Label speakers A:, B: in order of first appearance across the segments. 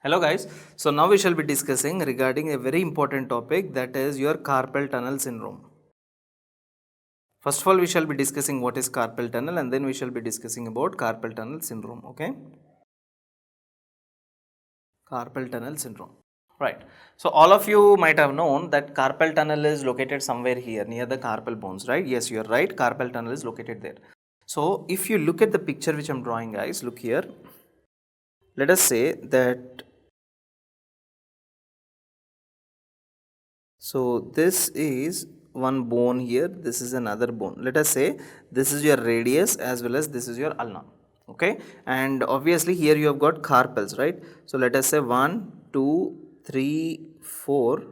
A: Hello guys, so now we shall be discussing regarding a very important topic, that is your carpal tunnel syndrome. First of all, we shall be discussing what is carpal tunnel, and then we shall be discussing about carpal tunnel syndrome. Okay, carpal tunnel syndrome. Right. So all of you might have known that carpal tunnel is located somewhere here near the carpal bones, right? Yes, you are right. Carpal tunnel is located there. So if you look at the picture which I am drawing, guys, look here. Let us say that. So this is one bone here, this is another bone. Let us say this is your radius as well as this is your ulna. Okay, and obviously here you have got carpals, right? So let us say 1, 2, 3, 4,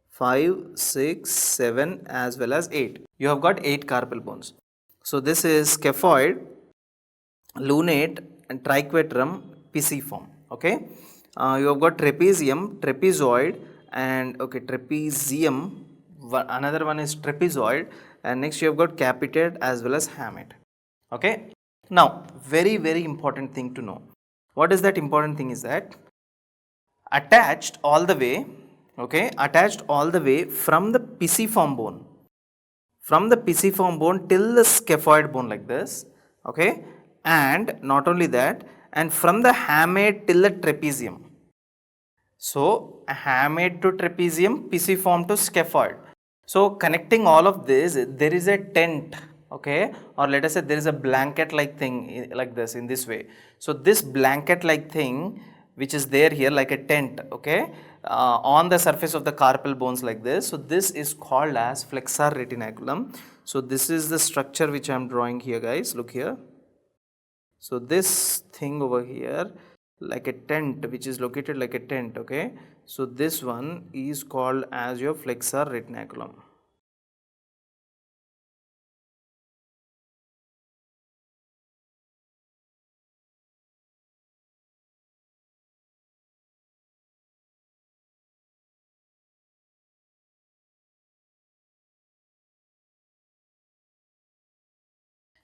A: 5, 6, 7 as well as 8. You have got 8 carpal bones. So this is scaphoid, lunate and triquetrum pisiform. Okay, you have got trapezium, trapezoid, and okay, trapezium. Another one is trapezoid, and next you have got capitate as well as hamate. Okay, now very important thing to know. What is that important thing is that attached all the way, okay, attached all the way from the pisiform bone, till the scaphoid bone like this, okay, and not only that, and from the hamate till the trapezium. So hamate to trapezium, pisiform to scaphoid. So connecting all of this, there is a tent, okay, or let us say there is a blanket like thing like this, in this way. So this blanket like thing which is there here like a tent, okay, on the surface of the carpal bones like this. So this is called as flexor retinaculum. So this is the structure which I am drawing here, guys, look here. So this thing over here like a tent, which is located like a tent, okay. So this one is called as your flexor retinaculum.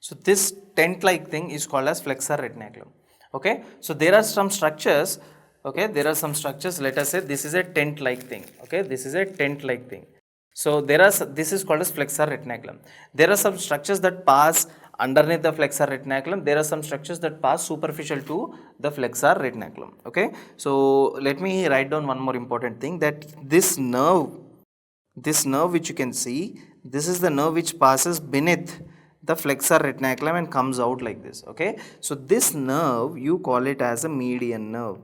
A: So this tent like thing is called as flexor retinaculum. Okay, so there are some structures, okay, there are some structures. Let us say this is a tent like thing, okay, this is a tent like thing. So there are, this is called as flexor retinaculum. There are some structures that pass underneath the flexor retinaculum. There are some structures that pass superficial to the flexor retinaculum. Okay, so let me write down one more important thing, that this nerve which you can see, this is the nerve which passes beneath the flexor retinaculum and comes out like this. Okay, so this nerve you call it as a median nerve.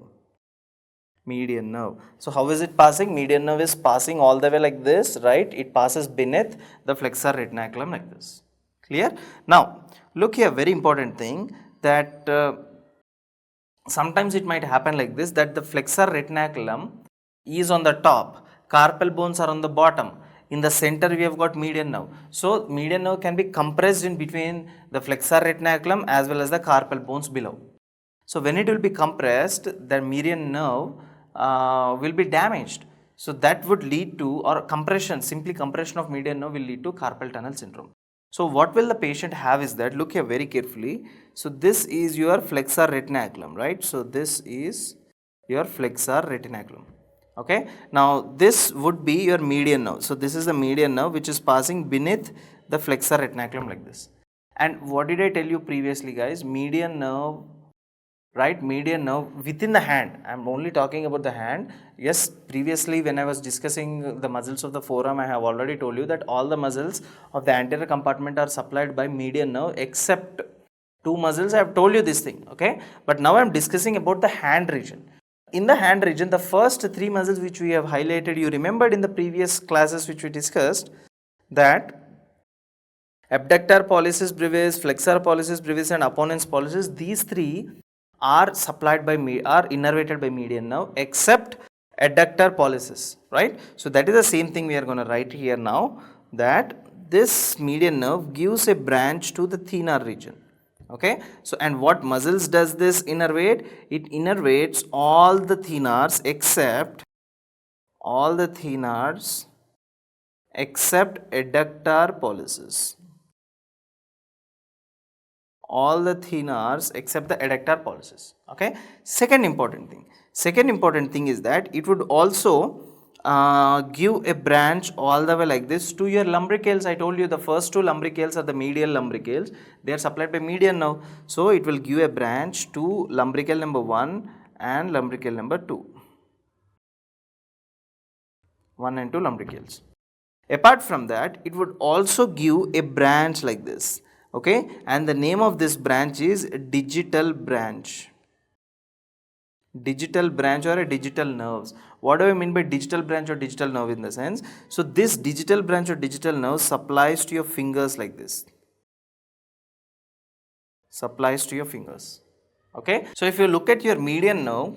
A: Median nerve. So how is it passing? Median nerve is passing all the way like this, right? It passes beneath the flexor retinaculum like this. Clear? Now look here, very important thing, that sometimes it might happen like this, that the flexor retinaculum is on the top, carpal bones are on the bottom, in the center we have got median nerve. So median nerve can be compressed in between the flexor retinaculum as well as the carpal bones below. So when it will be compressed, the median nerve will be damaged. So that would lead to, or compression, simply compression of median nerve will lead to carpal tunnel syndrome. So what will the patient have is that, look here very carefully. So this is your flexor retinaculum, right? So this is your flexor retinaculum. Okay. Now this would be your median nerve. So this is the median nerve which is passing beneath the flexor retinaculum like this. And what did I tell you previously, guys? Median nerve, right, median nerve within the hand. I am only talking about the hand. Yes, previously when I was discussing the muscles of the forearm, I have already told you that all the muscles of the anterior compartment are supplied by median nerve except two muscles. I have told you this thing, okay. But now I am discussing about the hand region. In the hand region, the first three muscles which we have highlighted, you remembered in the previous classes which we discussed, that abductor pollicis brevis, flexor pollicis brevis and opponens pollicis, these three are supplied by, are innervated by median nerve except adductor pollicis, right. So that is the same thing we are going to write here now, that this median nerve gives a branch to the thenar region. Okay, so and what muscles does this innervate? It innervates all the thenars except adductor pollicis. all the thin nerves except the adductor pollicis. Okay. Second important thing is that it would also give a branch all the way like this to your lumbricals. I told you the first two lumbricals are the medial lumbricals. They are supplied by median now. So it will give a branch to lumbrical number 1 and lumbrical number 2. 1 and 2 lumbricals. Apart from that, it would also give a branch like this. Okay, and the name of this branch is digital branch. Digital branch or a digital nerves. What do I mean by digital branch or digital nerve in the sense? So this digital branch or digital nerve supplies to your fingers like this. Supplies to your fingers. Okay, so if you look at your median nerve,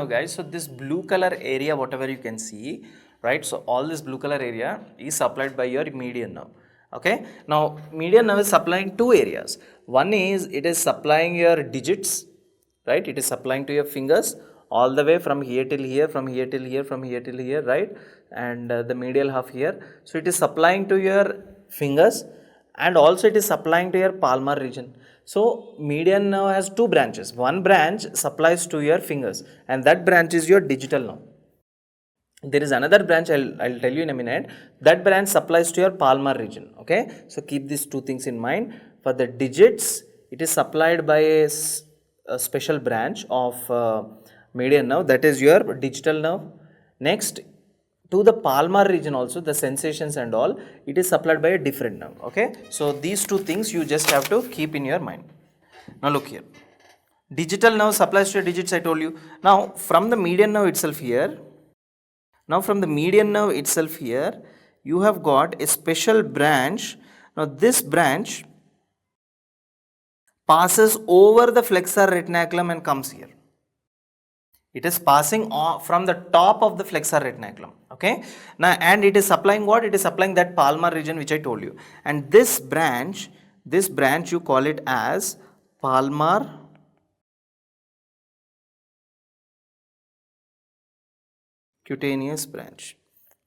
A: guys, so this blue color area, whatever you can see, right? So all this blue color area is supplied by your median nerve. Okay, now median nerve is supplying two areas. One is it is supplying your digits, right? It is supplying to your fingers all the way from here till here, from here till here, from here till here, right? And the medial half here. So it is supplying to your fingers, and also it is supplying to your palmar region. So median nerve has two branches. One branch supplies to your fingers, and that branch is your digital nerve. There is another branch, I'll tell you in a minute. That branch supplies to your palmar region. Okay, so keep these two things in mind. For the digits, it is supplied by a special branch of median nerve, that is your digital nerve. Next, to the palmar region also, the sensations and all, it is supplied by a different nerve. Okay, so these two things you just have to keep in your mind. Now look here, digital nerve supplies to your digits, I told you. Now from the median nerve itself here, you have got a special branch. Now this branch passes over the flexor retinaculum and comes here. It is passing from the top of the flexor retinaculum. Okay, now and it is supplying what? It is supplying that palmar region which I told you. And this branch you call it as palmar cutaneous branch.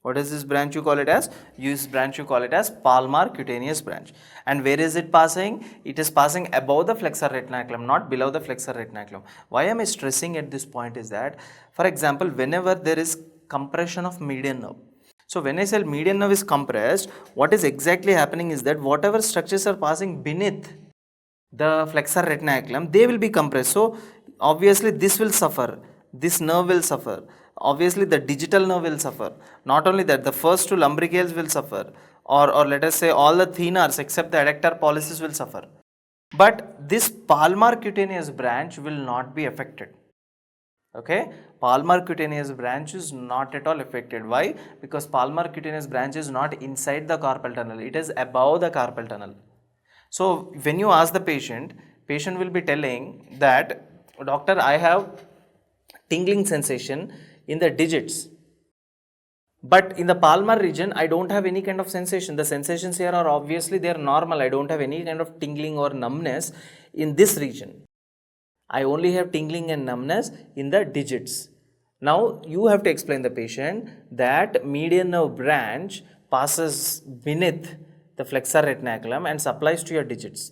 A: What is this branch you call it as? This branch you call it as palmar cutaneous branch. And where is it passing? It is passing above the flexor retinaculum, not below the flexor retinaculum. Why am I stressing at this point is that, for example, whenever there is compression of median nerve. So when I say median nerve is compressed, what is exactly happening is that whatever structures are passing beneath the flexor retinaculum, they will be compressed. So obviously this will suffer, this nerve will suffer. Obviously the digital nerve will suffer. Not only that, the first two lumbricals will suffer, or let us say all the thin nerves except the adductor pollicis will suffer. But this palmar cutaneous branch will not be affected. Okay, palmar cutaneous branch is not at all affected. Why? Because palmar cutaneous branch is not inside the carpal tunnel, it is above the carpal tunnel. So when you ask the patient will be telling that, doctor, I have tingling sensation in the digits, but in the palmar region I don't have any kind of sensation. The sensations here are obviously they are normal. I don't have any kind of tingling or numbness in this region. I only have tingling and numbness in the digits. Now you have to explain the patient that median nerve branch passes beneath the flexor retinaculum and supplies to your digits.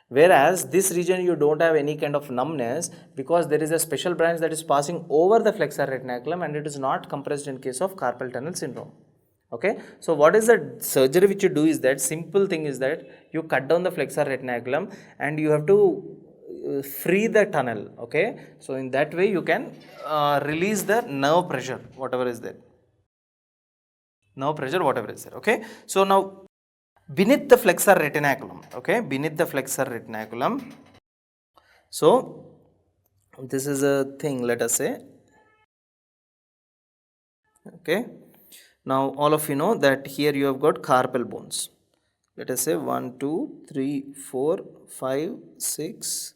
A: Whereas this region you don't have any kind of numbness because there is a special branch that is passing over the flexor retinaculum and it is not compressed in case of carpal tunnel syndrome. Okay, so what is the surgery which you do is that, simple thing is that you cut down the flexor retinaculum and you have to free the tunnel. Okay, so in that way you can release the nerve pressure, whatever is there. Okay, so now beneath the flexor retinaculum, okay, beneath the flexor retinaculum, so this is a thing, let us say, okay. Now all of you know that here you have got carpal bones. Let us say 1, 2, 3, 4, 5, 6,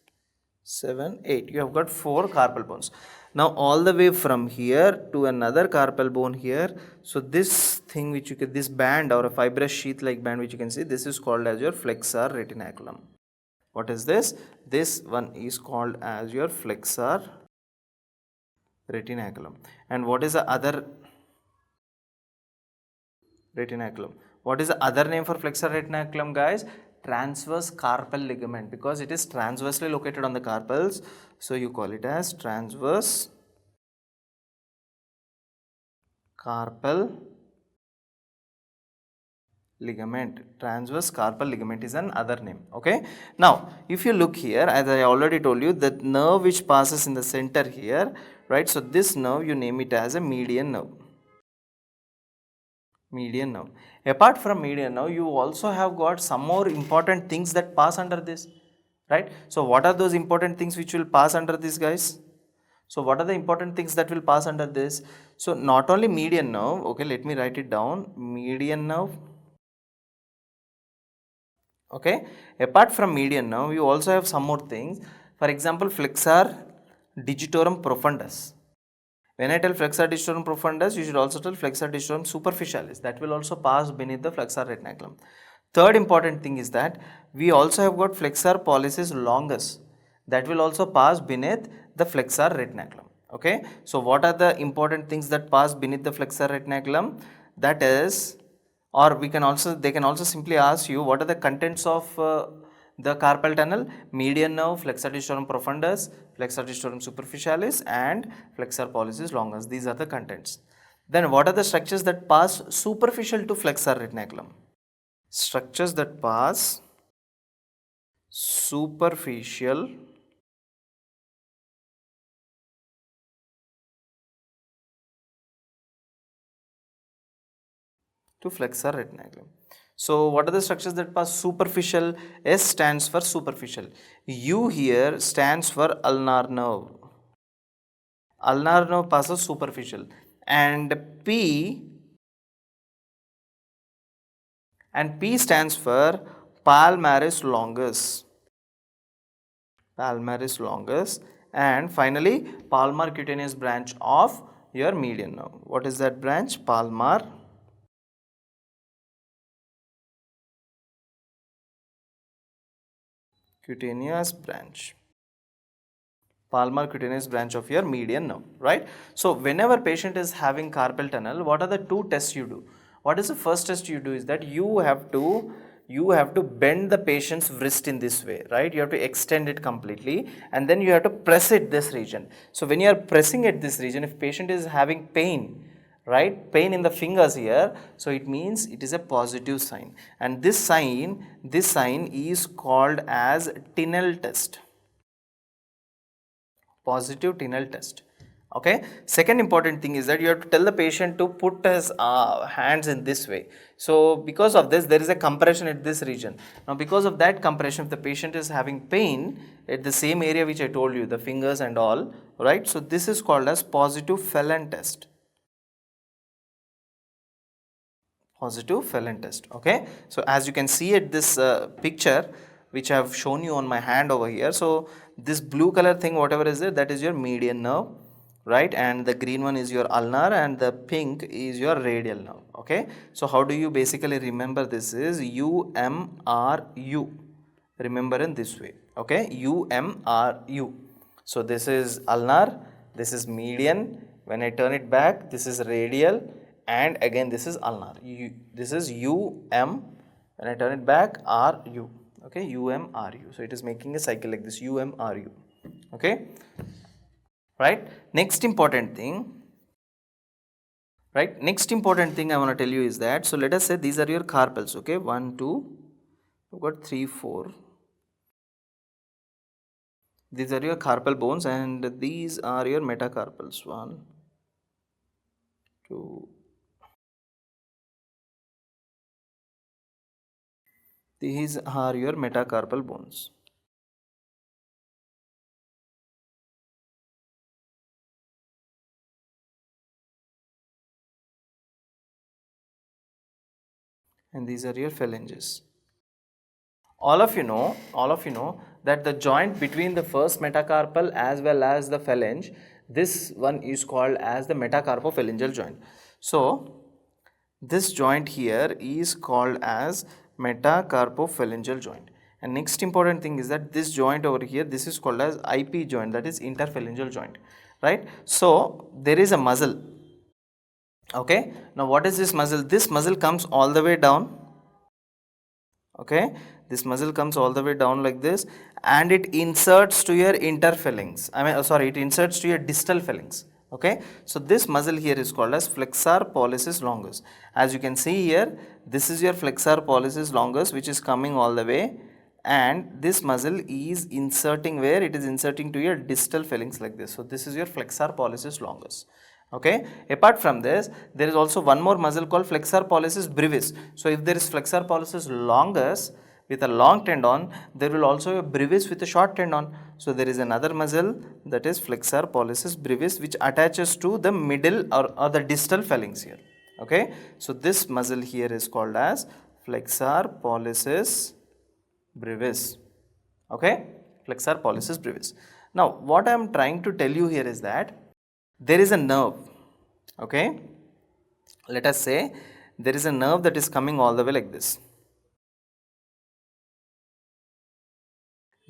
A: 7, 8. You have got 4 carpal bones. Now all the way from here to another carpal bone here. So this thing which you can, this band or a fibrous sheath like band which you can see, this is called as your flexor retinaculum. What is this? This one is called as your flexor retinaculum. And what is the other retinaculum? What is the other name for flexor retinaculum, guys? transverse carpal ligament because it is transversely located on the carpals. So you call it as transverse carpal ligament. Transverse carpal ligament is another name. Okay. Now, if you look here, as I already told you, the nerve which passes in the center here, right? So this nerve you name it as a median nerve. Median nerve. Apart from median nerve, you also have got some more important things that pass under this, right? So what are those important things which will pass under this, guys? So what are the important things that will pass under this? So not only median nerve, okay, let me write it down, median nerve. Okay, apart from median nerve, you also have some more things. For example, flexor digitorum profundus. When I tell flexor digitorum profundus, you should also tell flexor digitorum superficialis. That will also pass beneath the flexor retinaculum. Third important thing is that we also have got flexor pollicis longus. That will also pass beneath the flexor retinaculum. Okay, so what are the important things that pass beneath the flexor retinaculum? That is, or we can also, they can also simply ask you what are the contents of the carpal tunnel: median nerve, flexor digitorum profundus, flexor digitorum superficialis, and flexor pollicis longus. These are the contents. Then what are the structures that pass superficial to flexor retinaculum? Structures that pass superficial to flexor retinaculum. So what are the structures that pass superficial? S stands for superficial. U here stands for ulnar nerve. Ulnar nerve passes superficial. And P stands for palmaris longus. Palmaris longus. And finally, palmar cutaneous branch of your median nerve. What is that branch? Palmar cutaneous branch. Palmar cutaneous branch of your median nerve, right? So whenever patient is having carpal tunnel, what are the two tests you do? What is the first test you do is that you have to bend the patient's wrist in this way, right? You have to extend it completely and then you have to press it this region. So when you are pressing at this region, if patient is having pain, right, pain in the fingers here, so it means it is a positive sign, and this sign is called as Tunnel test. Positive tunnel test. Okay. Second important thing is that you have to tell the patient to put his hands in this way. So because of this, there is a compression at this region. Now because of that compression, if the patient is having pain at the same area which I told you, the fingers and all, right? So this is called as positive Phelan test. Positive Phelan test. Okay. So as you can see at this picture which I have shown you on my hand over here. So this blue color thing, whatever is there, that is your median nerve, right? And the green one is your ulnar and the pink is your radial nerve. Okay. So how do you basically remember this? Is UMRU. Remember in this way. Okay. UMRU. So this is ulnar, this is median. When I turn it back, this is radial, and again this is ulnar. This is UM. When I turn it back, RU. Okay, UMRU. So it is making a cycle like this, UMRU. Okay, right? Next important thing, right? Next important thing I want to tell you is that, so let us say these are your carpals. Okay, 1, 2, you've got 3, 4. These are your carpal bones, and these are your metacarpals. 1, 2. These are your metacarpal bones. And these are your phalanges. All of you know that the joint between the first metacarpal as well as the phalange, this one is called as the metacarpophalangeal joint. So this joint here is called as metacarpophalangeal joint. And next important thing is that this joint over here, this is called as IP joint, that is interphalangeal joint, right? So there is a muscle. Okay, now what is this muscle? This muscle comes all the way down. Okay, This muscle comes all the way down like this, and it inserts to your interphalanx. It inserts to your distal phalanx. Okay, so this muscle here is called as flexor pollicis longus. As you can see here, this is your flexor pollicis longus, which is coming all the way, and this muscle is inserting where? It is inserting to your distal phalanx like this. So this is your flexor pollicis longus. Okay, apart from this, there is also one more muscle called flexor pollicis brevis. So if there is flexor pollicis longus with a long tendon, there will also be a brevis with a short tendon. So there is another muscle, that is flexor pollicis brevis, which attaches to the middle or the distal phalanx here. Okay, so this muscle here is called as flexor pollicis brevis. Okay, flexor pollicis brevis. Now what I am trying to tell you here is that there is a nerve. Okay, let us say there is a nerve that is coming all the way like this.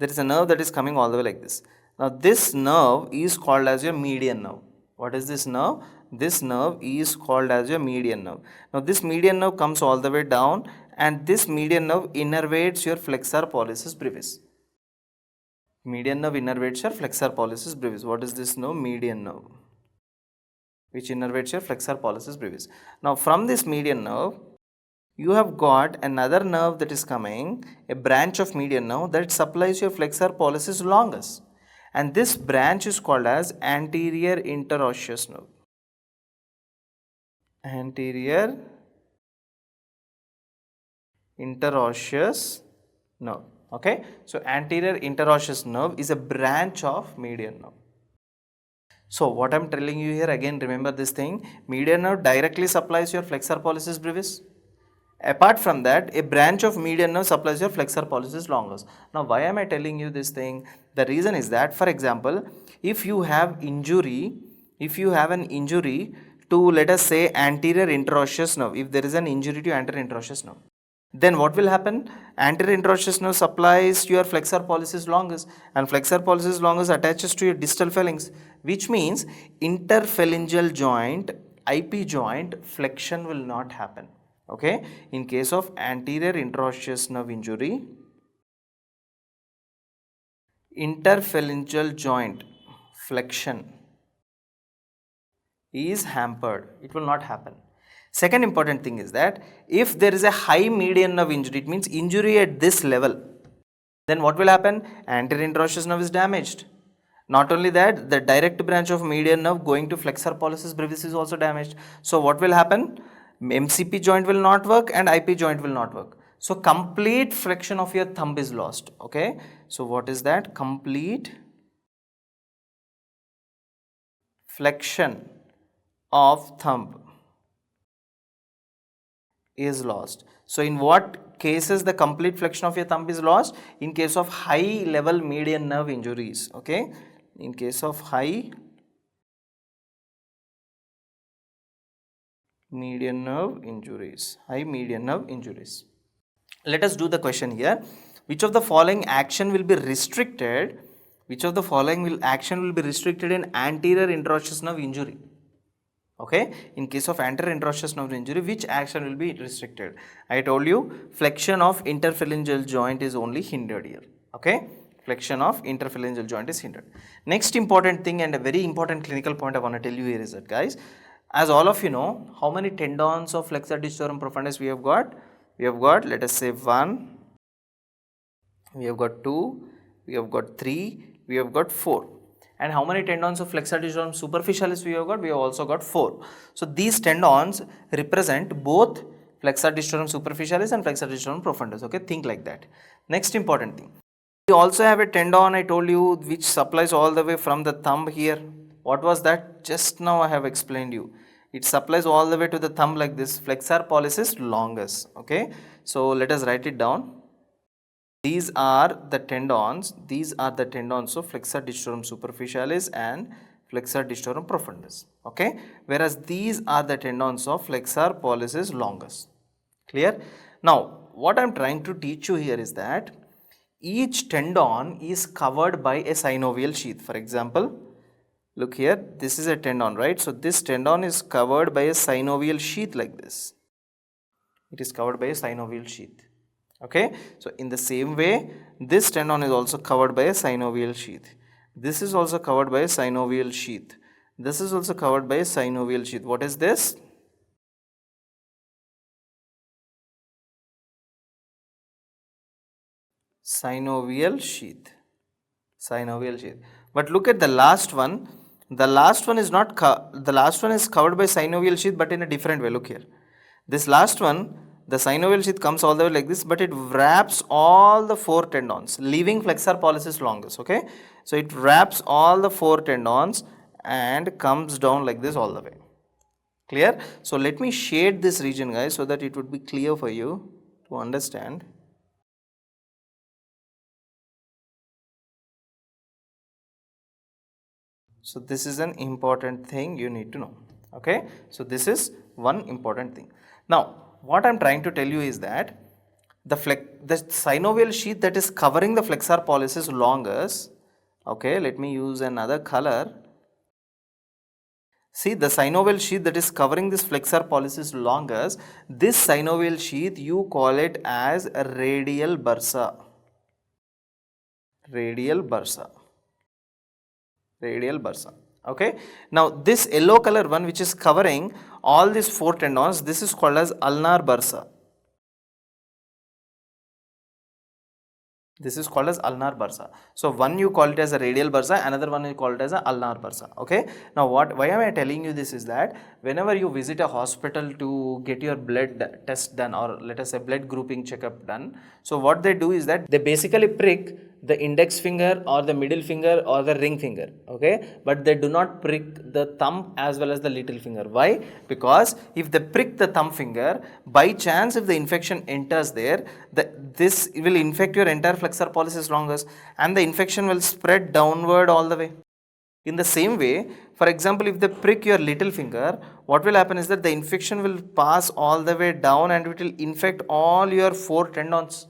A: There is a nerve that is coming all the way like this. Now this nerve is called as your median nerve. What is this nerve? This nerve is called as your median nerve. Now this median nerve comes all the way down, and this median nerve innervates your flexor pollicis brevis. Median nerve innervates your flexor pollicis brevis. What is this nerve? Median nerve, which innervates your flexor pollicis brevis. Now from this median nerve, you have got another nerve that is coming, a branch of median nerve that supplies your flexor pollicis longus, and this branch is called as anterior interosseous nerve. Anterior interosseous nerve. Okay, so anterior interosseous nerve is a branch of median nerve. So what I am telling you here, again remember this thing, median nerve directly supplies your flexor pollicis brevis. Apart from that, a branch of median nerve supplies your flexor pollicis longus. Now why am I telling you this thing? The reason is that, for example, if you have an injury to, let us say, anterior interosseous nerve, if there is an injury to anterior interosseous nerve, then what will happen? Anterior interosseous nerve supplies to your flexor pollicis longus, and flexor pollicis longus attaches to your distal phalanx, which means interphalangeal joint, IP joint flexion will not happen. Okay, in case of anterior interosseous nerve injury, interphalangeal joint flexion is hampered. It will not happen. Second important thing is that if there is a high median nerve injury, it means injury at this level, then what will happen? Anterior interosseous nerve is damaged. Not only that, the direct branch of median nerve going to flexor pollicis brevis is also damaged. So what will happen? MCP joint will not work and IP joint will not work. So complete flexion of your thumb is lost. Okay, so what is that? Complete flexion of thumb is lost. So in what cases the complete flexion of your thumb is lost? In case of high level median nerve injuries. Okay, in case of high median nerve injuries, Let us do the question here. Which of the following action will be restricted? Which of the following action will be restricted in anterior interosseous nerve injury? Okay, in case of anterior interosseous nerve injury, which action will be restricted? I told you flexion of interphalangeal joint is only hindered here. Okay, flexion of interphalangeal joint is hindered. Next important thing, and a very important clinical point I want to tell you here is that, guys, as all of you know, how many tendons of flexor digitorum profundus we have got? We have got, let us say, 1, we have got 2, we have got 3, we have got 4. And how many tendons of flexor digitorum superficialis we have got? We have also got 4. So these tendons represent both flexor digitorum superficialis and flexor digitorum profundus. Okay, think like that. Next important thing, we also have a tendon, I told you, which supplies all the way from the thumb here. What was that? Just now I have explained you. It supplies all the way to the thumb like this, flexor pollicis longus. Okay, so let us write it down. These are the tendons of flexor digitorum superficialis and flexor digitorum profundus. Okay, whereas these are the tendons of flexor pollicis longus. Clear? Now what I am trying to teach you here is that each tendon is covered by a synovial sheath. For example, look here, this is a tendon, right? So this tendon is covered by a synovial sheath like this. It is covered by a synovial sheath. Okay, so in the same way, this tendon is also covered by a synovial sheath. This is also covered by a synovial sheath. This is also covered by a synovial sheath. What is this? Synovial sheath. Synovial sheath. But look at the last one. The last one is not the last one is covered by synovial sheath, but in a different way. Look here. This last one, the synovial sheath comes all the way like this, but it wraps all the four tendons, leaving flexor pollicis longus. Okay, so it wraps all the four tendons and comes down like this all the way. Clear? So let me shade this region, guys, so that it would be clear for you to understand. So this is an important thing you need to know. Okay, so this is one important thing. Now what I'm trying to tell you is that the synovial sheath that is covering the flexor pollicis longus, okay, let me use another color. See, the synovial sheath that is covering this flexor pollicis longus, this synovial sheath you call it as a radial bursa. Radial bursa. Radial bursa. Okay, now this yellow color one which is covering all these four tendons, this is called as ulnar bursa. This is called as ulnar bursa. So one you call it as a radial bursa, another one you call it as a ulnar bursa. Okay, now why am I telling you this is that whenever you visit a hospital to get your blood test done, or let us say blood grouping checkup done, so what they do is that they basically prick the index finger or the middle finger or the ring finger, okay, but they do not prick the thumb as well as the little finger. Why? Because if they prick the thumb finger, by chance if the infection enters there, this will infect your entire flexor pollicis longus and the infection will spread downward all the way. In the same way, for example, if they prick your little finger, what will happen is that the infection will pass all the way down and it will infect all your four tendons.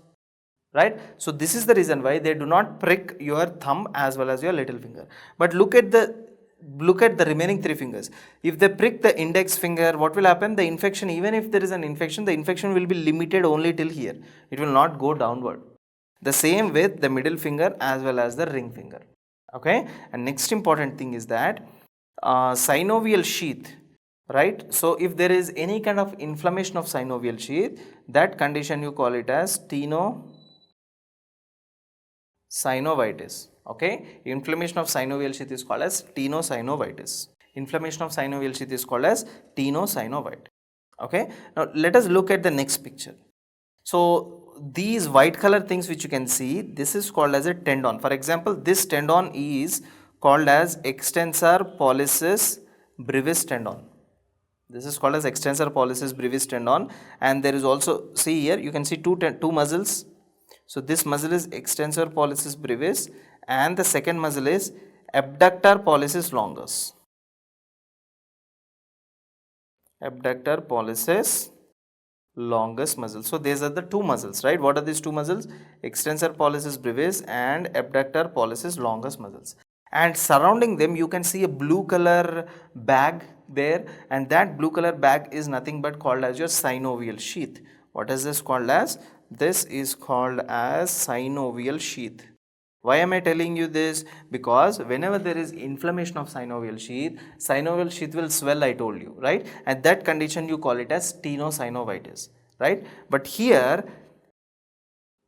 A: Right? So this is the reason why they do not prick your thumb as well as your little finger. But look at the remaining three fingers. If they prick the index finger, what will happen? The infection, even if there is an infection, the infection will be limited only till here. It will not go downward. The same with the middle finger as well as the ring finger. Okay, and next important thing is that synovial sheath, right? So if there is any kind of inflammation of synovial sheath, that condition you call it as synovitis. Okay, inflammation of synovial sheath is called as tenosynovitis. Inflammation of synovial sheath is called as tenosynovitis. Okay, now let us look at the next picture. So these white color things which you can see, this is called as a tendon. For example, this tendon is called as extensor pollicis brevis tendon. This is called as extensor pollicis brevis tendon, and there is also, see here you can see two muscles. So this muscle is extensor pollicis brevis and the second muscle is abductor pollicis longus. Abductor pollicis longus muscle. So these are the two muscles, right? What are these two muscles? Extensor pollicis brevis and abductor pollicis longus muscles. And surrounding them you can see a blue color bag there, and that blue color bag is nothing but called as your synovial sheath. What is this called as? This is called as synovial sheath. Why am I telling you this? Because whenever there is inflammation of synovial sheath will swell, I told you, right? And that condition you call it as tenosynovitis, right? But here,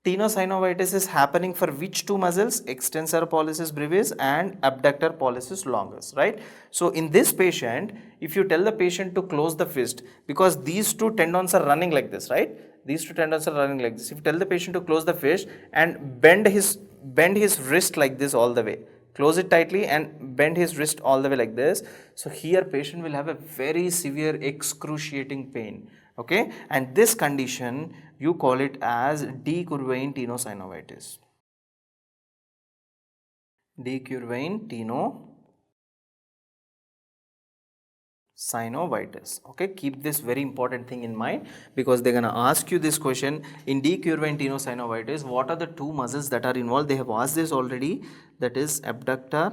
A: tenosynovitis is happening for which two muscles? Extensor pollicis brevis and abductor pollicis longus, right? So in this patient, if you tell the patient to close the fist, because these two tendons are running like this, right? These two tendons are running like this. If you tell the patient to close the fist and bend his wrist like this all the way, close it tightly and bend his wrist all the way like this, so here patient will have a very severe excruciating pain. Okay, and this condition you call it as 𝐸𝐾urvain tenosynovitis. 𝐸𝐾urvain tenosynovitis. Okay, keep this very important thing in mind, because they're gonna ask you this question in 𝐸𝐾urvain tenosynovitis. What are the two muscles that are involved? They have asked this already. That is abductor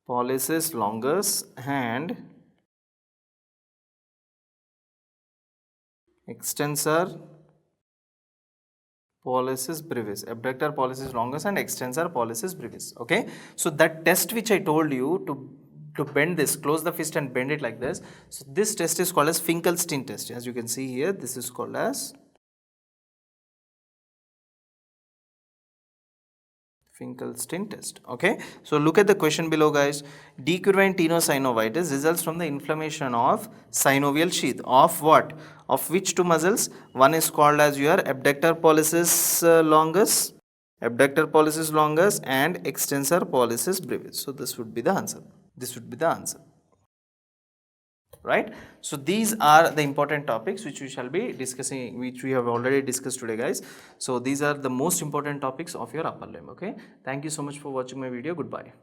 A: pollicis longus and extensor pollicis brevis, abductor pollicis longus and extensor pollicis brevis. Okay, so that test which I told you to bend this, close the fist and bend it like this. So this test is called as Finkelstein test. As you can see here, this is called as Finkelstein test. Okay, so look at the question below, guys. Decurvine tenosynovitis results from the inflammation of synovial sheath of what? Of which two muscles? One is called as your abductor pollicis longus, and extensor pollicis brevis. So this would be the answer. This would be the answer. Right, so these are the important topics which we shall be discussing, which we have already discussed today, guys. So these are the most important topics of your upper limb. Okay, thank you so much for watching my video. Goodbye.